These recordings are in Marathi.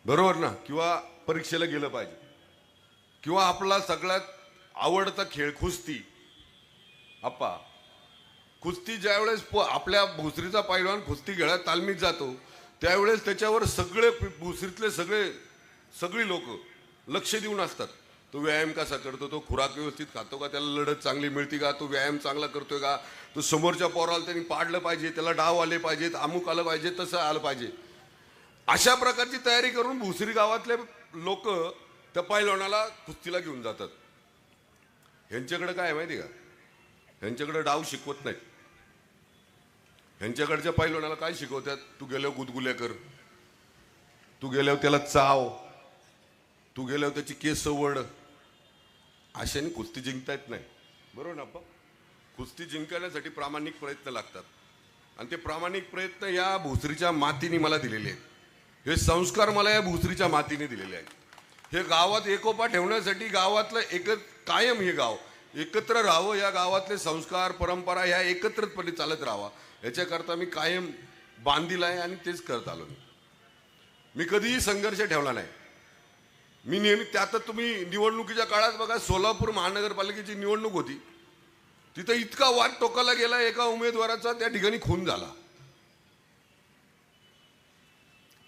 बरोबर ना, किंवा परीक्षेला गेलं पाहिजे, किंवा आपला सगळ्यात आवडता खेळ कुस्ती. आप्पा, कुस्ती ज्यावेळेस आपल्या भोसरीचा पैलवान कुस्ती खेळायला तालमीत जातो त्यावेळेस त्याच्यावर सगळे भोसरीतले सगळी लोक लक्ष देऊन असतात. तो व्यायाम कसा करतो, तो खुराक व्यवस्थित खातो का, त्याला लढत चांगली मिळते का, तो व्यायाम चांगला करतोय का, तो समोरच्या पोराला त्यांनी पाडलं पाहिजे, त्याला डाव आले पाहिजेत, अमुक आलं पाहिजे, तसं आलं पाहिजे. अशा प्रकारची तयारी करून भोसरी गावातले लोक त्या पैलवानाला कुस्तीला घेऊन जातात. ह्यांच्याकडे काय माहिती का, ह्यांच्याकडे डाव शिकवत नाहीत. ह्यांच्याकडच्या पैलवानाला काय शिकवतात, तू गेल्यावर गुदगुल्या कर, तू गेल्यावर त्याला चाव, तू गेल्यावर त्याची केस वड. अशाने कुस्ती जिंकता येत नाही. बरोबर ना आपण, कुस्ती जिंकण्यासाठी प्रामाणिक प्रयत्न लागतात. आणि ते प्रामाणिक प्रयत्न या भोसरीच्या मातीने मला दिलेले आहेत. हे संस्कार मला या भोसरीच्या मातीने दिलेले आहेत. हे गावात एकोपा ठेवण्यासाठी गावातलं कायम हे गाव एकत्र राहावं, या गावातले संस्कार परंपरा ह्या एकत्रितपणे चालत राहावा याच्याकरता मी कायम बांधील आहे आणि तेच करत आलो. मी कधीही संघर्ष ठेवला नाही. मी नेहमी त्यातच तुम्ही निवडणुकीच्या काळात बघा, सोलापूर महानगरपालिकेची निवडणूक होती, तिथं इतका वाद टोकाला गेला, एका उमेदवाराचा त्या ठिकाणी खून झाला.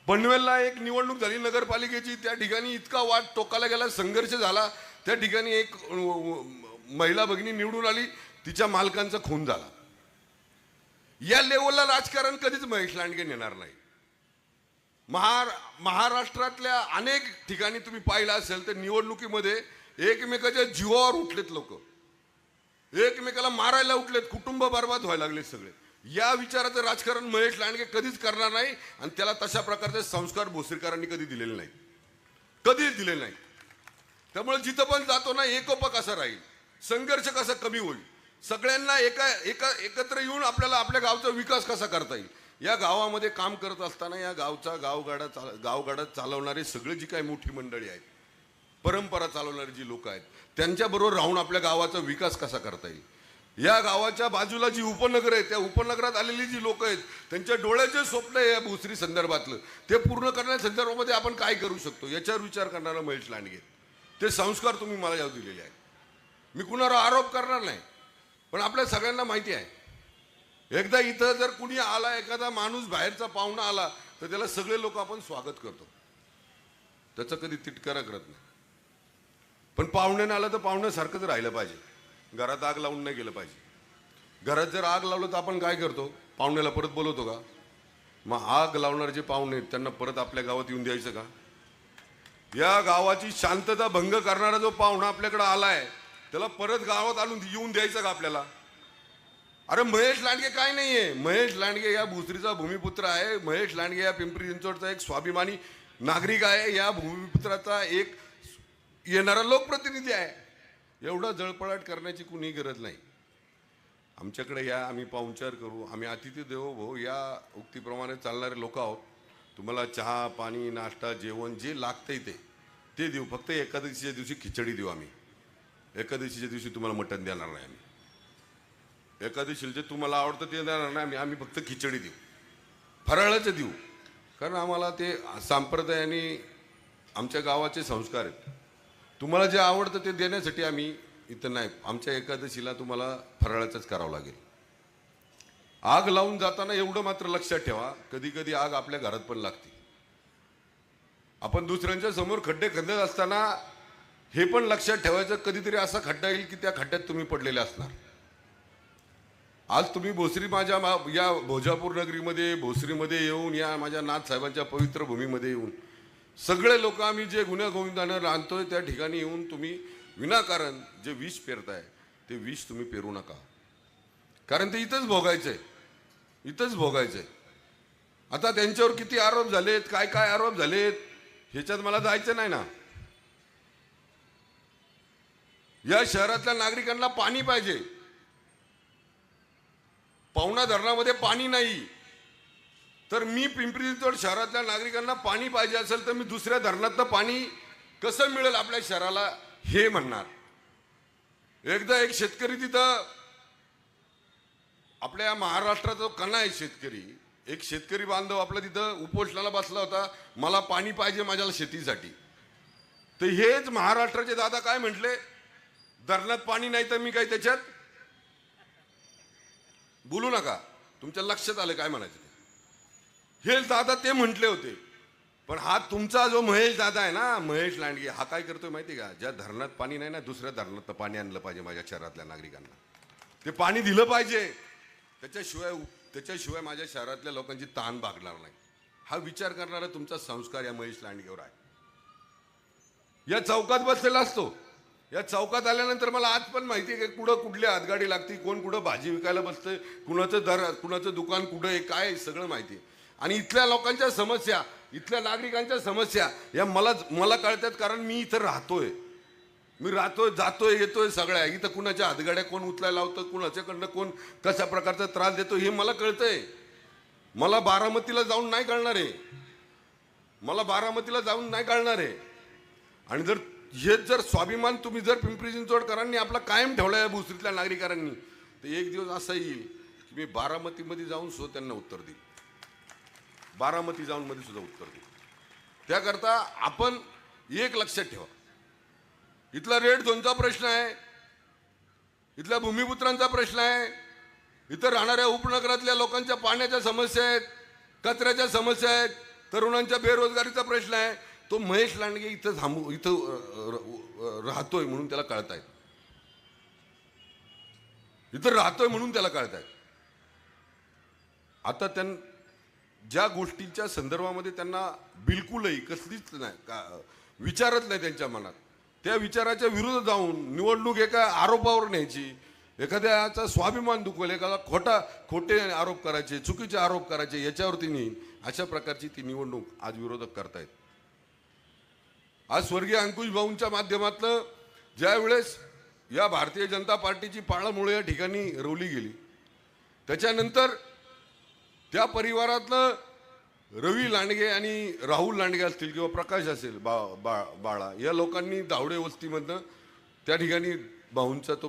पनवेलला एक निवडणूक झाली नगरपालिकेची, त्या ठिकाणी इतका वाद टोकाला गेला, संघर्ष झाला, त्या ठिकाणी एक महिला भगिनी निवडून आली, तिच्या मालकांचा खून झाला. या लेवलला राजकारण कधीच महेश लांडगे नेणार नाही. महाराष्ट्रातल्या अनेक ठिकाणी तुम्ही पाहिलं असेल तर निवडणुकीमध्ये एकमेकाच्या जीवावर उठलेत लोक, एकमेकाला मारायला उठलेत, कुटुंब बर्बाद व्हायला लागले सगळे. या विचाराचं राजकारण महेश लांडगे कधीच करणार नाही. आणि त्याला तशा प्रकारचे संस्कार भोसरीकरांनी कधी दिलेले नाही, कधीच दिले नाही. त्यामुळे जिथं पण जातो ना, एकोपा कसा राहील, संघर्ष कसा कमी होईल, सगळ्यांना एकत्र येऊन आपल्याला आपल्या गावचा विकास कसा करता येईल. या गावामध्ये काम करत असताना या गावचा गावगाडा चालवणारे सगळे जी काही मोठी मंडळी आहेत, परंपरा चालवणारी जी लोक आहेत, त्यांच्याबरोबर राहून आपल्या गावाचा विकास कसा करता येईल. या गावाच्या बाजूला जी उपनगर आहे, त्या उपनगरात आलेली जी लोक आहेत, त्यांच्या डोळ्याचे स्वप्न आहे या भोसरी संदर्भातलं, ते पूर्ण करण्याच्या संदर्भामध्ये आपण काय करू शकतो याच्यावर विचार करणारा महेश लांडगे. ते संस्कार तुम्ही मला यावर दिलेले आहेत. मी कुणावर आरोप करणार नाही, पण आपल्या सगळ्यांना माहिती आहे, एकदा इथं जर कुणी आला, एखादा माणूस बाहेरचा पाहुणा आला तर त्याला सगळे लोक आपण स्वागत करतो, त्याचा कधी तिटकारा करत नाही. पण पाहुण्यानं आलं तर पाहुण्यासारखंच राहिलं पाहिजे, घरात आग लावून नाही गेलं पाहिजे. घरात जर आग लावलं तर आपण काय करतो, पाहुण्याला परत बोलवतो का? मग आग लावणारे जे पाहुणे आहेत त्यांना परत आपल्या गावात येऊन द्यायचं का? या गावाची शांतता भंग करणारा जो पाहुणा आपल्याकडे आलाय त्याला परत गावात आणून येऊन द्यायचं का आपल्याला? अरे महेश लांडगे काय नाहीये, महेश लांडगे या भोसरीचा भूमिपुत्र आहे. महेश लांडगे या पिंपरी चिंचवडचा एक स्वाभिमानी नागरिक आहे, या भूमिपुत्राचा एक येणारा लोकप्रतिनिधी आहे. एवढा जळपळाट करण्याची कुणी गरज नाही. आमच्याकडे या, आम्ही पाहुणचार करू, आम्ही अतिथी देवो भव या उक्तीप्रमाणे चालणारे लोक आहोत. तुम्हाला चहा पाणी नाश्ता जेवण जे लागतंय ते देऊ. फक्त एकादशीच्या दिवशी खिचडी देऊ. आम्ही एकादशीच्या दिवशी तुम्हाला मटण देणार नाही. आम्ही एकादशीला जे तुम्हाला आवडतं ते देणार नाही. आम्ही फक्त खिचडी देऊ, फराळाचं देऊ, कारण आम्हाला ते संप्रदाय आणि आमच्या गावाचे संस्कार आहेत. तुम्हाला जे आवडतं ते देण्यासाठी आम्ही इथं नाही. आमच्या एकादशीला तुम्हाला फराळाचंच करावं लागेल. आग लावून जाताना एवढं मात्र लक्षात ठेवा, कधी कधी आग आपल्या घरात पण लागते. आपण दुसऱ्यांच्या समोर खड्डे खणत असताना हे पण लक्षात ठेवायचं, कधीतरी असा खड्डा येईल की त्या खड्ड्यात तुम्ही पडलेले असणार. आज तुम्ही भोसरी या भोजापूर नगरीमध्ये भोसरीमध्ये येऊन, या माझ्या नाथ साहेबांच्या पवित्र भूमीमध्ये येऊन सगळे लोक आम्ही जे गुन्ह्या गोविंदानं रांधतोय त्या ठिकाणी येऊन तुम्ही विनाकारण जे विष पेरताय ते विष तुम्ही पेरू नका, कारण ते इथंच भोगायचंय, इथंच भोगायचंय. आता त्यांच्यावर किती आरोप झालेत, काय काय आरोप झालेत ह्याच्यात मला जायचं नाही ना. या शहरातल्या नागरिकांना पाणी पाहिजे. पवना धरणामध्ये पाणी नाही, तर मी पिंपरी चिंचवड शहरातल्या नागरिकांना पाणी पाहिजे असेल तर मी दुसऱ्या धरणातलं पाणी कसं मिळेल आपल्या शहराला हे म्हणणार. एकदा एक शेतकरी तिथं, आपल्या महाराष्ट्राचा कणा आहे शेतकरी, एक शेतकरी बांधव आपला तिथं उपोषणाला बसला होता, मला पाणी पाहिजे माझ्या शेतीसाठी. तर हेच महाराष्ट्राचे दादा काय म्हटले, धरणात पाणी नाही तर मी काय त्याच्यात बोलू नका. तुमच्या लक्षात आलं काय म्हणायचं ते. हे दादा ते म्हटले होते. पण हा तुमचा जो महेश दादा आहे ना, महेश लांडगे, हा काय करतोय माहिती का, ज्या धरणात पाणी नाही ना, दुसऱ्या धरणात पाणी आणलं पाहिजे माझ्या शहरातल्या नागरिकांना, ते पाणी दिलं पाहिजे. त्याच्याशिवाय माझ्या शहरातल्या लोकांची ताण भागणार नाही. हा विचार करणारा तुमचा संस्कार या महेश लांडगेवर आहे. या चौकात बसलेला असतो. या चौकात आल्यानंतर मला आज पण माहिती आहे की कुठं कुठली हातगाडी लागते, कोण कुठं भाजी विकायला बसतंय, कुणाचं दुकान कुठं आहे, काय सगळं माहिती आहे. आणि इथल्या लोकांच्या समस्या, इथल्या नागरिकांच्या समस्या या मला कळतात, कारण मी इथं राहतोय. मी राहतोय, जातोय, येतोय सगळ्या. इथं कुणाच्या हातगाड्या कोण उचलायला लावतं, कुणाच्याकडनं कोण कशा प्रकारचा त्रास देतो हे मला कळतंय. मला बारामतीला जाऊन नाही कळणार आहे. मला बारामतीला जाऊन नाही कळणार आहे. आणि हेच जर स्वाभिमान तुम्ही जर पिंपरी चिंचवडकरांनी आपला कायम ठेवला आहे भोसरीतल्या नागरिकांनी, तर एक दिवस असा येईल की मी बारामतीमध्ये जाऊन सुद्धा त्यांना उत्तर देईल. बारामती जाऊन मध्ये सुद्धा उत्तर देईल. त्याकरता आपण एक लक्षात ठेवा, इथला रेड झोनचा प्रश्न आहे, इथल्या भूमिपुत्रांचा प्रश्न आहे, इथं राहणाऱ्या उपनगरातल्या लोकांच्या पाण्याच्या समस्या आहेत, कचऱ्याच्या समस्या आहेत, तरुणांच्या बेरोजगारीचा प्रश्न आहे. तो महेश लांडगे इथं राहतोय म्हणून त्याला कळतायत. इथं राहतोय म्हणून त्याला कळतायत. आता ज्या गोष्टीच्या संदर्भामध्ये त्यांना बिलकुलही कसलीच नाही, विचारच नाही त्यांच्या मनात, त्या विचाराच्या विरुद्ध जाऊन निवडणूक एका आरोपावर न्यायची, एखाद्याचा स्वाभिमान दुखवेल, एखादा खोटे आरोप करायचे, चुकीचे आरोप करायचे, याच्यावरती नेईन, अशा प्रकारची ती निवडणूक आज विरोधक करतायत. आज स्वर्गीय अंकुश भाऊंच्या माध्यमातून ज्या वेळेस या भारतीय जनता पार्टीची पाळंमुळे या ठिकाणी रोवली गेली, त्याच्यानंतर त्या परिवारातलं रवी लांडगे आणि राहुल लांडगे असतील किंवा प्रकाश असेल, बाळा, या लोकांनी दावडे वस्तीमधनं त्या ठिकाणी भाऊंचा तो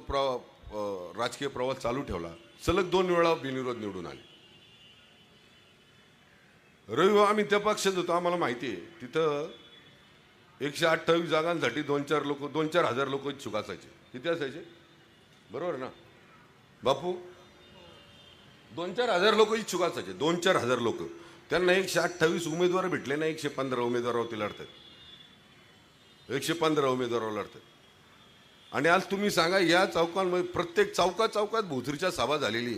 राजकीय प्रवास चालू ठेवला. सलग 2 वेळा बिनविरोध निवडून आले. रवी आम्ही त्या पक्षात होतो, आम्हाला माहिती आहे तिथं 128 जागांसाठी 2-4 हजार लोक इच्छुक असायचे. किती असायचे बरोबर ना बापू? 2-4 हजार लोक इच्छुक असायचे. 2-4 हजार लोक. त्यांना 128 उमेदवार भेटले ना, 115 उमेदवारावरती लढतात. 115 उमेदवारावर लढतात. आणि आज तुम्ही सांगा, या चौकांमध्ये प्रत्येक चौकात भोसरीच्या सभा झालेली.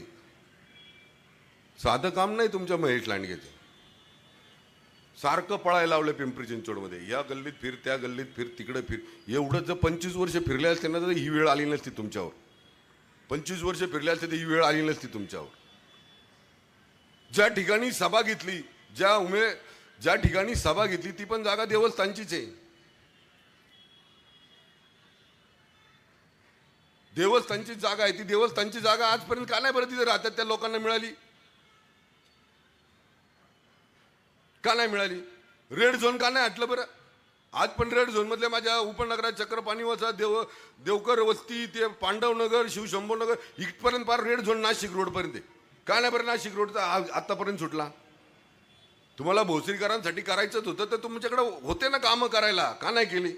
साधं काम नाही तुमच्या महेश लांडगेचं. सारखं पळायला लावलं पिंपरी चिंचवडमध्ये, या गल्लीत फिर, त्या गल्लीत फिर, तिकडे फिर. एवढं जर 25 वर्ष फिरले असते ना, तर ही वेळ आली नसती तुमच्यावर. 25 वर्ष फिरले असते तर ही वेळ आली नसती तुमच्यावर. ज्या ठिकाणी सभा घेतली, ज्या ठिकाणी सभा घेतली ती पण जागा देवस्थानचीच आहे. देवस्थानची जागा आहे ती. देवस्थानची जागा आजपर्यंत का नाही बरं तिथे राहतात त्या लोकांना मिळाली? का नाही मिळाली? रेड झोन का नाही हटलं बरं? आज पण रेड झोन मधल्या माझ्या उपनगरात चक्रपाणी वसा, देवकर वस्ती, ते पांडवनगर, शिवशंभोनगर, इथपर्यंत फार रेड झोन नाशिक रोडपर्यंत. का नाही बरं नाशिक रोडचा आतापर्यंत सुटला? तुम्हाला भोसरीकरांसाठी करायचंच होतं तर तुमच्याकडे होते ना कामं करायला, का नाही केली?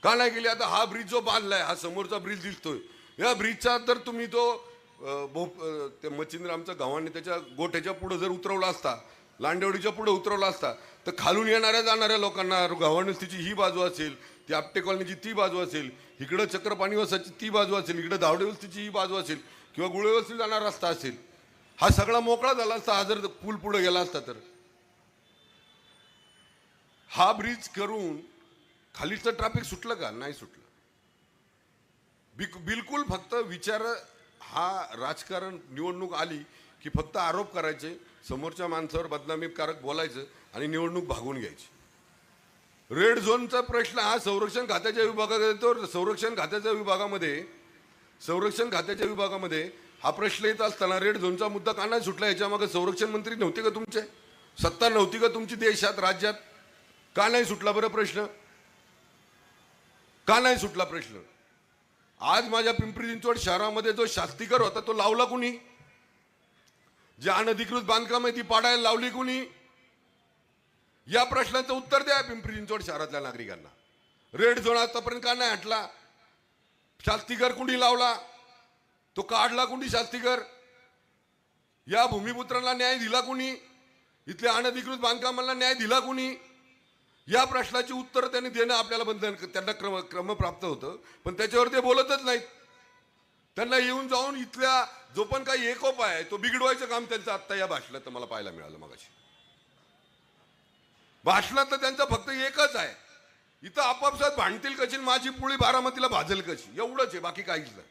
का नाही केली? आता हा ब्रिज जो बांधलाय, हा समोरचा ब्रिज दिसतोय, या ब्रिजचा तर तुम्ही ते मच्छिंद्र आमच्या गावाने त्याच्या गोठ्याच्या पुढे जर उतरवला असता, लांडेवडीच्या पुढे उतरवला असता, तर खालून जाणाऱ्या लोकांना गावाणस्तीची ही बाजू असेल, ती आपटे कॉलनीची ती बाजू असेल, इकडं चक्रपाणी वसाची ती बाजू असेल, इकडं दावडे वस्तीची ही बाजू असेल, किंवा गुळे वस्ती जाणारा रस्ता असेल, हा सगळा मोकळा झाला असता. हा जर पूल पुढे गेला असता तर. हा ब्रिज करून खालीचं ट्रॅफिक सुटलं का? नाही सुटलं. बिलकुल फक्त विचार. हा राजकारण, निवडणूक आली की फक्त आरोप करायचे, समोरच्या माणसावर बदनामीकारक बोलायचं आणि निवडणूक भागवून घ्यायची. रेड झोनचा प्रश्न हा संरक्षण खात्याच्या विभागात येतो. संरक्षण खात्याच्या विभागामध्ये हा प्रश्न येत असताना रेड झोनचा मुद्दा का नाही सुटला? याच्यामागे संरक्षण मंत्री नव्हते का तुमचे? सत्ता नव्हती का तुमची देशात, राज्यात? का नाही सुटला बरं प्रश्न? का नाही सुटला प्रश्न? आज माझ्या पिंपरी चिंचवड शहरामध्ये जो शास्तीकर होता तो लावला कुणी? जी अनधिकृत बांधकाम आहे ती पाडायला लावली कुणी? या प्रश्नाचं उत्तर द्या पिंपरी चिंचवड शहरातल्या नागरिकांना. रेड झोन आतापर्यंत का नाही हटला? शास्तीकर कुणी लावला? तो काढला कुणी शास्तीकर? या भूमिपुत्रांना न्याय दिला कुणी? इथल्या अनधिकृत बांधकामांना न्याय दिला कुणी? या प्रश्नाची उत्तर त्यांनी देणं आपल्याला बंधन, त्यांना क्रमप्राप्त होतं, पण त्याच्यावर ते बोलतच नाहीत. त्यांना येऊन जाऊन इथल्या जो पण काही एकोप आहे तो बिघडवायचं काम त्यांचं आत्ता या भाषणात मला पाहायला मिळालं. मगाशी भाषणात तर त्यांचं फक्त एकच आहे, इथं आपापसात भांडतील कशी, माझी पोळी बारामतीला भाजल कशी, एवढंच आहे, बाकी काहीच नाही.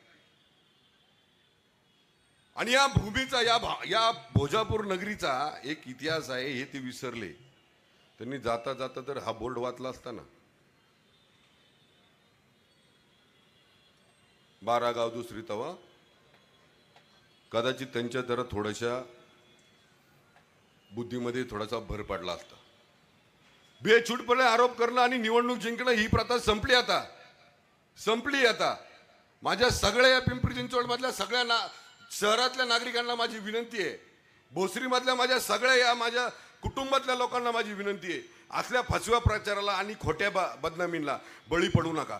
आणि या भूमीचा या भोजापूर नगरीचा एक इतिहास आहे हे ते विसरले. त्यांनी जाता जाता तर हा बोर्ड वाचला असताना 12 गाव दुसरी तवा, कदाचित त्यांच्या जरा थोड्याशा बुद्धीमध्ये थोडासा भर पडला असता. बेछूटपणे आरोप करणं आणि निवडणूक जिंकणं ही प्रथा संपली आता, संपली आता. माझ्या सगळ्या या पिंपरी चिंचवड मधल्या सगळ्या शहरातल्या नागरिकांना माझी विनंती आहे, भोसरी मधल्या माझ्या सगळ्या या माझ्या कुटुंबातल्या लोकांना माझी विनंती आहे, असल्या फसव्या प्रचाराला आणि खोट्या बदनामींना बळी पडू नका.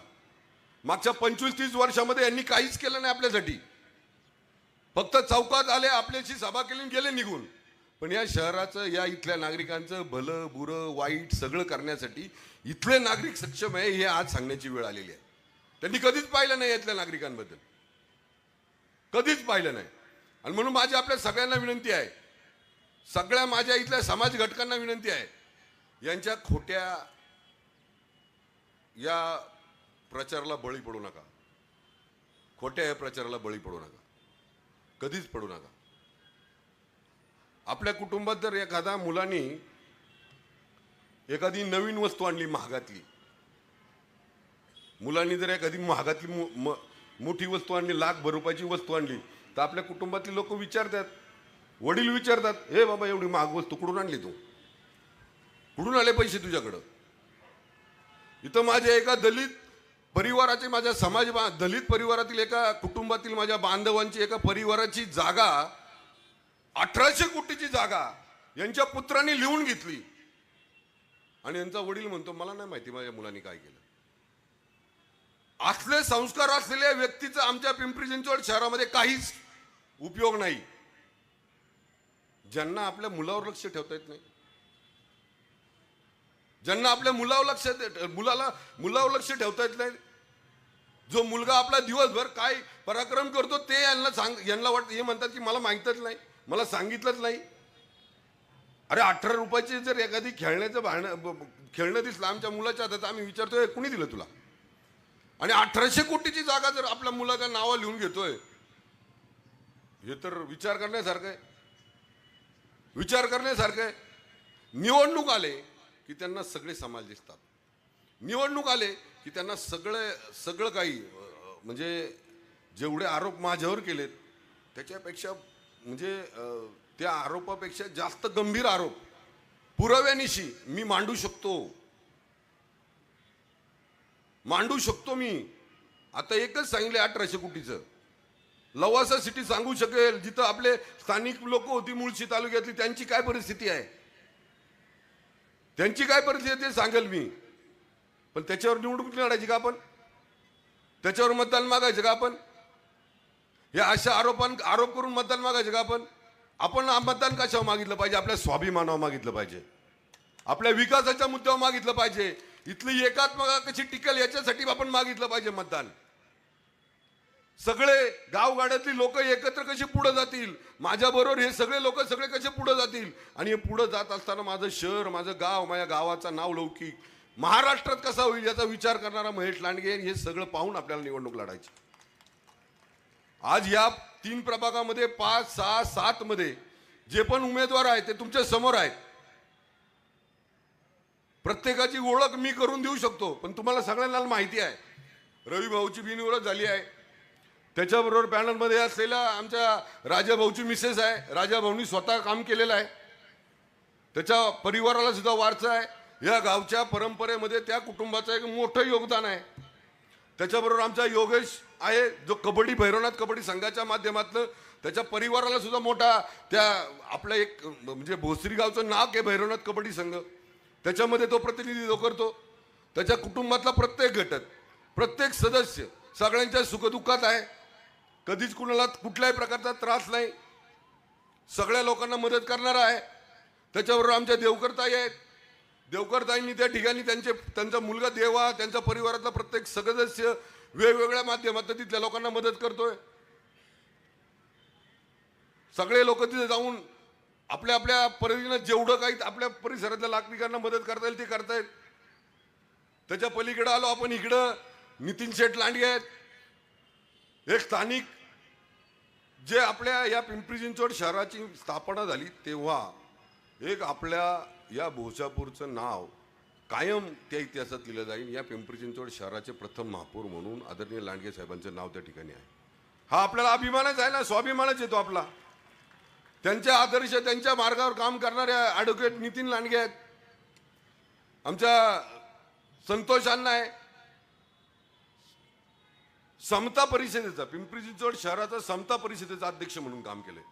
मागच्या 25-30 वर्षामध्ये यांनी काहीच केलं नाही आपल्यासाठी, फक्त चौकात आले, आपल्याशी सभा केली, गेले निघून. पण या शहराचं, या इथल्या नागरिकांचं भलं बुरं वाईट सगळं करण्यासाठी इथले नागरिक सक्षम आहे हे आज सांगण्याची वेळ आलेली आहे. त्यांनी कधीच पाहिलं नाही इथल्या नागरिकांबद्दल, कधीच पाहिलं नाही. आणि म्हणून माझी आपल्या सगळ्यांना विनंती आहे, सगळ्या माझ्या इथल्या समाज घटकांना विनंती आहे, यांच्या खोट्या या प्रचाराला बळी पडू नका, खोट्या या प्रचाराला बळी पडू नका, कधीच पडू नका. आपल्या कुटुंबात जर एखाद्या मुलांनी एखादी नवीन वस्तू आणली महागातली, मुलांनी जर एखादी महागातली मोठी वस्तू आणली, लाखभर रुपयाची वस्तू आणली, तर आपल्या कुटुंबातले लोक विचारतात, वडील विचारतात, हे बाबा एवढी महाग वस्तू कुठून आणली तू, कुठून आले पैसे तुझ्याकडं? इथं माझ्या एका दलित परिवाराचे, माझ्या दलित परिवारातील एका कुटुंबातील माझ्या बांधवांची एका परिवाराची जागा 1800 कोटीची जागा यांच्या पुत्रांनी लिहून घेतली. आणि यांचा वडील म्हणतो मला नाही माहिती माझ्या मुलांनी काय केलं. असले संस्कार असलेल्या व्यक्तीचा आमच्या पिंपरी चिंचवड शहरामध्ये काहीच उपयोग नाही. ज्यांना आपल्या मुलावर लक्ष ठेवता येत नाही, ज्यांना आपल्या मुलावर लक्ष ठेवता येत नाही, जो मुलगा आपला दिवसभर काय पराक्रम करतो ते यांना वाटतं, हे म्हणतात की मला माहितच नाही, मला सांगितलंच नाही. अरे 18 रुपयाची जर एखादी खेळणं दिसलं आमच्या मुलाच्या हातात, आम्ही विचारतोय कुणी दिलं तुला? आणि 1800 कोटीची जागा जर आपल्या मुलाच्या नावावर लिहून घेतोय, हे तर विचार करण्यासारखं आहे, विचार करण्यासारखं आहे. निवडणूक आले की त्यांना सगळे समाज दिसतात, निवडणूक आले की त्यांना सगळं काही, म्हणजे जेवढे आरोप माझ्यावर केलेत त्याच्यापेक्षा, म्हणजे त्या आरोपापेक्षा जास्त गंभीर आरोप पुराव्यानिशी मी मांडू शकतो मी. आता एकच सांगितलं 1800 कोटीचं, लवासा सिटी सांगू शकेल, जिथं आपले स्थानिक लोक होती मुळशी तालुक्यातली, त्यांची काय परिस्थिती आहे, त्यांची काय परिस्थिती ते सांगेल मी. पण त्याच्यावर निवडणूक लढायची का आपण? त्याच्यावर मतदान मागायचं का आपण? हे अशा आरोप करून मतदान मागायचं का आपण? आपण मतदान कशावर मागितलं पाहिजे? आपल्या स्वाभिमानावर मागितलं पाहिजे, आपल्या विकासाच्या मुद्द्यावर मागितलं पाहिजे, इथली एकात्मता कशी टिकेल याच्यासाठी आपण मागितलं पाहिजे मतदान. सगळे गावगाड्यातली लोक एकत्र कशी पुढे जातील, माझ्याबरोबर हे सगळे लोक सगळे कसे पुढे जातील, आणि हे पुढे जात असताना माझं शहर, माझं गाव, माझ्या गावाचा नाव लौकिक महाराष्ट्रात कसा होईल याचा विचार करणारा महेश लांडगे, हे सगळं पाहून आपल्याला निवडणूक लढायची. आज या 3 प्रभागामध्ये 5, 6, 7 मध्ये जे पण उमेदवार आहेत ते तुमच्या समोर आहेत. प्रत्येकाची ओळख मी करून देऊ शकतो, पण तुम्हाला सगळ्यांना माहिती आहे रवी भाऊची बिनओळख झाली आहे. त्याच्याबरोबर पॅनलमध्ये असलेल्या आमच्या राजाभाऊची मिसेस आहे, राजाभाऊंनी स्वतः काम केलेलं आहे, त्याच्या परिवाराला सुद्धा वारसा आहे. या गावच्या परंपरेमध्ये त्या कुटुंबाचं एक मोठं योगदान आहे. त्याच्याबरोबर आमचा योगेश आहे, जो भैरवनाथ कबड्डी संघाच्या माध्यमातून त्याच्या परिवाराला सुद्धा मोठा त्या आपल्या एक म्हणजे भोसरी गावचं नाव आहे भैरवनाथ कबड्डी संघ, त्याच्यामध्ये तो प्रतिनिधित्व करतो. त्याच्या कुटुंबातला प्रत्येक घटक, प्रत्येक सदस्य सगळ्यांच्या सुखदुःखात आहे. कधीच कुणाला कुठल्याही प्रकारचा त्रास नाही, सगळ्या लोकांना मदत करणारा आहे. त्याच्याबरोबर आमच्या देवकरताई आहेत. देवकरताईंनी त्या ठिकाणी त्यांचा मुलगा देवा, त्यांच्या परिवारातला प्रत्येक सदस्य वेगवेगळ्या माध्यमातून तिथल्या लोकांना मदत करतोय. सगळे लोक तिथे जाऊन आपल्या आपल्या परीने जेवढं काही आपल्या परिसरातल्या नागरिकांना मदत करता येईल ते करतायत. त्याच्या पलीकडे आलो आपण, इकडं नितीन शेठ लांडगे आहेत, एक स्थानिक, जे आपल्या या पिंपरी चिंचवड शहराची स्थापना झाली तेव्हा एक आपल्या या भोसापूरचं नाव कायम त्या इतिहासात लिहिलं जाईल. या पिंपरी चिंचवड शहराचे प्रथम महापौर म्हणून आदरणीय लांडगे साहेबांचं नाव त्या ठिकाणी आहे. हा आपल्याला अभिमानच आहे ना, स्वाभिमानच येतो आपला. त्यांच्या आदर्श, त्यांच्या मार्गावर काम करणाऱ्या ॲडव्होकेट नितीन लांडगे आहेत. आमच्या संतोष अण्णा आहे, समता परिषदेचा, पिंपरी चिंचवड शहराचा समता परिषदेचा अध्यक्ष म्हणून काम केलंय.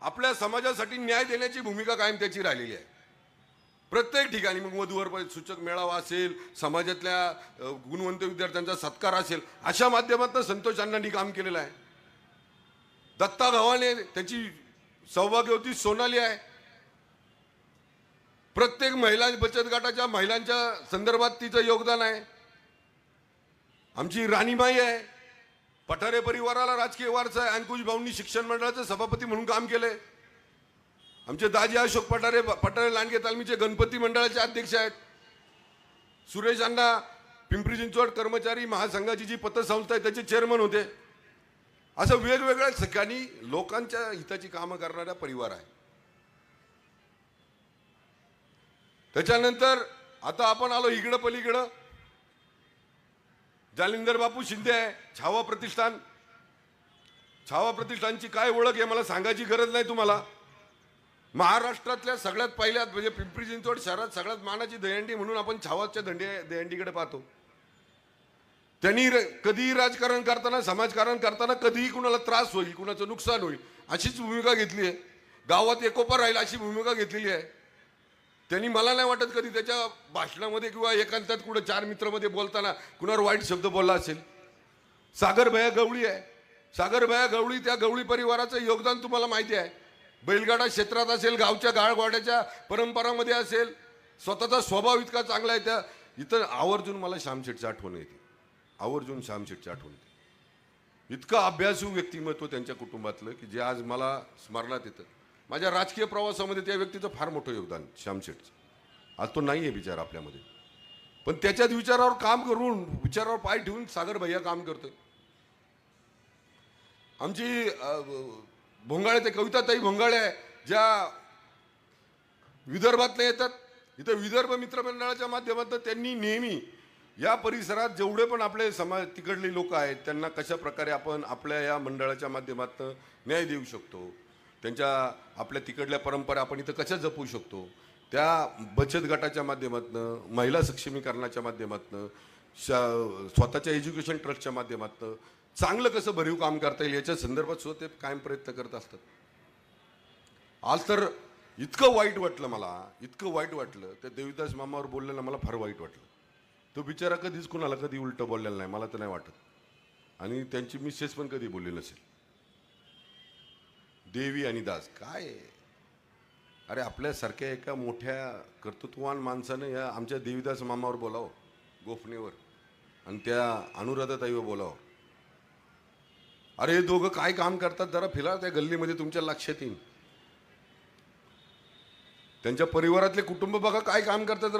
आपल्या समाजासाठी न्याय देण्याची भूमिका कायम त्याची राहिलेली आहे. प्रत्येक ठिकाणी मग वधूवर सूचक मेळावा असेल, समाजातल्या गुणवंत विद्यार्थ्यांचा सत्कार असेल, अशा माध्यमातून संतोष अण्णांनी काम केलेलं आहे. दत्ता गव्हाणे, त्याची सौभाग्यवती सोनाली आहे. प्रत्येक महिला बचत गटाच्या महिलांच्या संदर्भात तिचं योगदान आहे. आमची राणीबाई आहे, पठारे परिवाराला राजकीय वारसा आहे. अंकुश भाऊंनी शिक्षण मंडळाचे सभापती म्हणून काम केले. आमचे दाजी अशोक पठारे लांडगे तालमीचे गणपती मंडळाचे अध्यक्ष आहेत. सुरेश अण्णा पिंपरी चिंचवड कर्मचारी महासंघाची जी पतसंस्था आहे त्याचे चेअरमन होते. असं वेगवेगळ्या ठिकाणी लोकांच्या हिताची कामं करणारा परिवार आहे. त्याच्यानंतर आता आपण आलो इकडं पलीकडं, जालिंदर बापू शिंदे आहे, छावा प्रतिष्ठान. छावा प्रतिष्ठानची काय ओळख आहे मला सांगायची गरज नाही तुम्हाला. महाराष्ट्रातल्या सगळ्यात पहिल्यात म्हणजे पिंपरी चिंचवड शहरात सगळ्यात मानाची दहीहंडी म्हणून आपण छावाच्या दहीहंडीकडे पाहतो. त्यांनी कधीही राजकारण करताना, समाजकारण करताना कधीही कुणाला त्रास होईल, कुणाचं नुकसान होईल अशीच भूमिका घेतली आहे. गावात एकोपा राहील अशी भूमिका घेतलेली आहे त्यांनी. मला नाही वाटत कधी त्याच्या भाषणामध्ये किंवा एकांतात कुठं चार मित्रामध्ये बोलताना कुणावर वाईट शब्द बोलला असेल. सागर भैया गवळी आहे. सागर भैया गवळी, त्या गवळी परिवाराचं योगदान तुम्हाला माहिती आहे. बैलगाडा क्षेत्रात असेल, गावच्या गाळगोड्याच्या परंपरामध्ये असेल, स्वतःचा स्वभाव इतका चांगला आहे. त्या इथं आवर्जून मला श्यामशेठची आठवण येते, आवर्जून श्यामशेठची आठवण येते. इतकं अभ्यासू व्यक्तिमत्व त्यांच्या कुटुंबातलं की जे आज मला स्मरणात येतं. माझ्या राजकीय प्रवासामध्ये त्या व्यक्तीचं फार मोठं योगदान श्यामशेठचं. आज तो नाही आहे बिचारा आपल्यामध्ये, पण त्याच्याच विचारावर काम करून, विचारावर पाय ठेवून सागर भैया काम करतोय. आमची भोंगाळे, ते कविताताई भोंगाळे आहे, ज्या विदर्भातले येतात. इथं विदर्भ मित्र मंडळाच्या माध्यमातून त्यांनी नेहमी या परिसरात जेवढे पण आपले समाज तिकडले लोक आहेत त्यांना कशा प्रकारे आपण आपल्या या मंडळाच्या माध्यमातून न्याय देऊ शकतो, त्यांच्या आपल्या तिकडल्या परंपरा आपण इथं कशा जपू शकतो, त्या बचत गटाच्या माध्यमातून, महिला सक्षमीकरणाच्या माध्यमातून, स्वतःच्या एज्युकेशन ट्रस्टच्या माध्यमातून चांगलं कसं भरीव काम करता येईल याच्या संदर्भात सुद्धा ते कायम प्रयत्न करत असतात. आज तर इतकं वाईट वाटलं मला, इतकं वाईट वाटलं, त्या देवीदास मामावर बोललेलं मला फार वाईट वाटलं. तो बिचारा कधीच कुणाला कधी उलटं बोललेला नाही, मला तर नाही वाटत. आणि त्यांची मिसेस पण कधी बोलली नसेल. देवी आणि दास काय, अरे आपल्यासारख्या एका मोठ्या कर्तृत्ववान माणसानं या आमच्या देवीदास मामावर बोलावं गोफणेवर, आणि त्या अनुराधाताईवर बोलावं. अरे हे दोघं काय काम करतात जरा फिरा त्या गल्लीमध्ये, तुमच्या लक्षात येईल. त्यांच्या परिवारातले कुटुंब बघा काय काम करतात.